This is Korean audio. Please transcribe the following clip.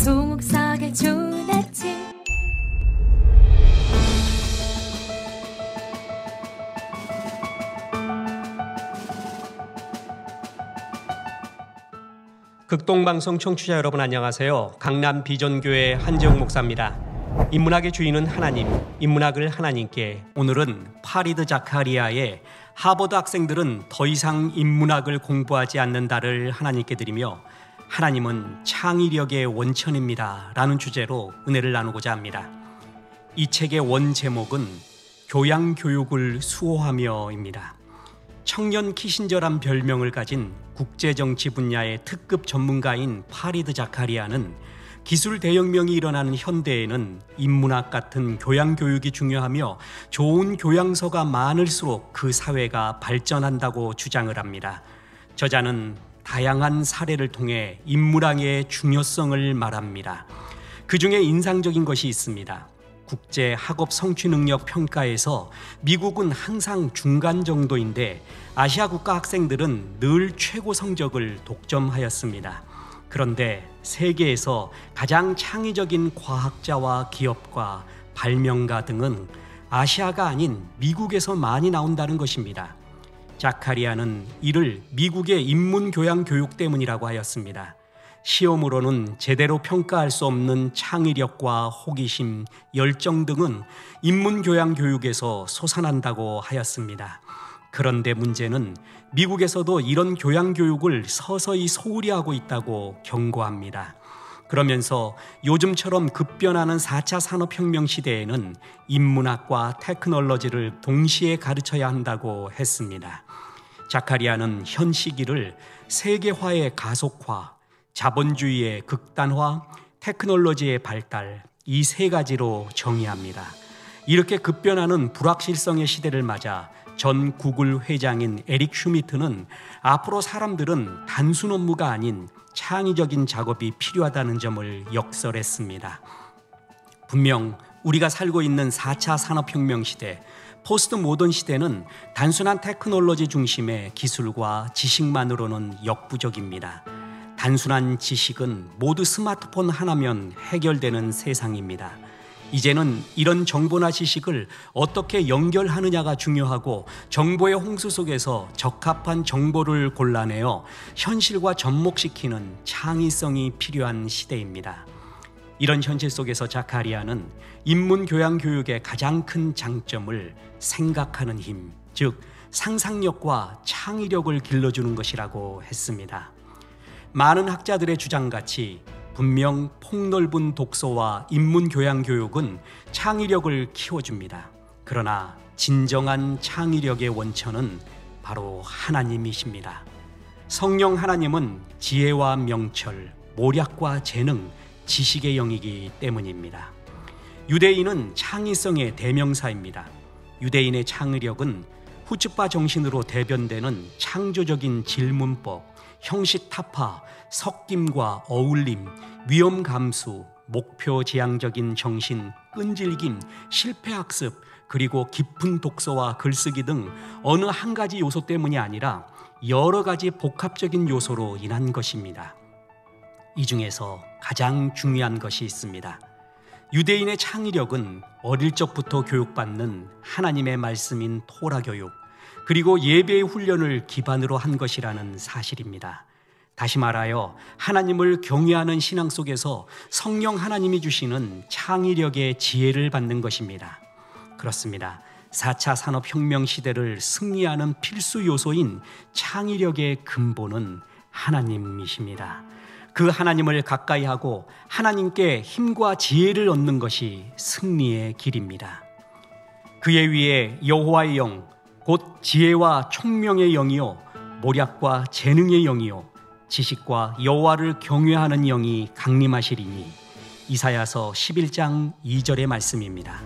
송옥석의 좋은 아침. 극동방송 청취자 여러분 안녕하세요. 강남 비전교회 한재웅 목사입니다. 인문학의 주인은 하나님, 인문학을 하나님께. 오늘은 파리드 자카리아의 하버드 학생들은 더 이상 인문학을 공부하지 않는다를 하나님께 드리며 하나님은 창의력의 원천입니다 라는 주제로 은혜를 나누고자 합니다. 이 책의 원 제목은 교양교육을 수호하며입니다. 청년 키신저란 별명을 가진 국제정치 분야의 특급 전문가인 파리드 자카리아는 기술 대혁명이 일어나는 현대에는 인문학 같은 교양교육이 중요하며 좋은 교양서가 많을수록 그 사회가 발전한다고 주장을 합니다. 저자는 다양한 사례를 통해 인문학의 중요성을 말합니다. 그 중에 인상적인 것이 있습니다. 국제 학업 성취 능력 평가에서 미국은 항상 중간 정도인데 아시아 국가 학생들은 늘 최고 성적을 독점하였습니다. 그런데 세계에서 가장 창의적인 과학자와 기업가, 발명가 등은 아시아가 아닌 미국에서 많이 나온다는 것입니다. 자카리아는 이를 미국의 인문교양 교육 때문이라고 하였습니다. 시험으로는 제대로 평가할 수 없는 창의력과 호기심, 열정 등은 인문교양 교육에서 솟아난다고 하였습니다. 그런데 문제는 미국에서도 이런 교양 교육을 서서히 소홀히 하고 있다고 경고합니다. 그러면서 요즘처럼 급변하는 4차 산업혁명 시대에는 인문학과 테크놀로지를 동시에 가르쳐야 한다고 했습니다. 자카리아는 현 시기를 세계화의 가속화, 자본주의의 극단화, 테크놀로지의 발달, 이 세 가지로 정의합니다. 이렇게 급변하는 불확실성의 시대를 맞아 전 구글 회장인 에릭 슈미트는 앞으로 사람들은 단순 업무가 아닌 창의적인 작업이 필요하다는 점을 역설했습니다. 분명 우리가 살고 있는 4차 산업혁명 시대, 포스트 모던 시대는 단순한 테크놀로지 중심의 기술과 지식만으로는 역부족입니다. 단순한 지식은 모두 스마트폰 하나면 해결되는 세상입니다. 이제는 이런 정보나 지식을 어떻게 연결하느냐가 중요하고 정보의 홍수 속에서 적합한 정보를 골라내어 현실과 접목시키는 창의성이 필요한 시대입니다. 이런 현실 속에서 자카리아는 인문교양 교육의 가장 큰 장점을 생각하는 힘, 즉 상상력과 창의력을 길러주는 것이라고 했습니다. 많은 학자들의 주장같이 분명 폭넓은 독서와 인문교양 교육은 창의력을 키워줍니다. 그러나 진정한 창의력의 원천은 바로 하나님이십니다. 성령 하나님은 지혜와 명철, 모략과 재능, 지식의 영이기 때문입니다. 유대인은 창의성의 대명사입니다. 유대인의 창의력은 후츠파 정신으로 대변되는 창조적인 질문법, 형식 타파, 섞임과 어울림, 위험 감수, 목표 지향적인 정신, 끈질김, 실패 학습, 그리고 깊은 독서와 글쓰기 등 어느 한 가지 요소 때문이 아니라 여러 가지 복합적인 요소로 인한 것입니다. 이 중에서 가장 중요한 것이 있습니다. 유대인의 창의력은 어릴 적부터 교육받는 하나님의 말씀인 토라 교육, 그리고 예배의 훈련을 기반으로 한 것이라는 사실입니다. 다시 말하여 하나님을 경외하는 신앙 속에서 성령 하나님이 주시는 창의력의 지혜를 받는 것입니다. 그렇습니다. 4차 산업혁명 시대를 승리하는 필수 요소인 창의력의 근본은 하나님이십니다. 그 하나님을 가까이 하고 하나님께 힘과 지혜를 얻는 것이 승리의 길입니다. 그의 위에 여호와의 영, 곧 지혜와 총명의 영이요 모략과 재능의 영이요 지식과 여호와를 경외하는 영이 강림하시리니. 이사야서 11장 2절의 말씀입니다.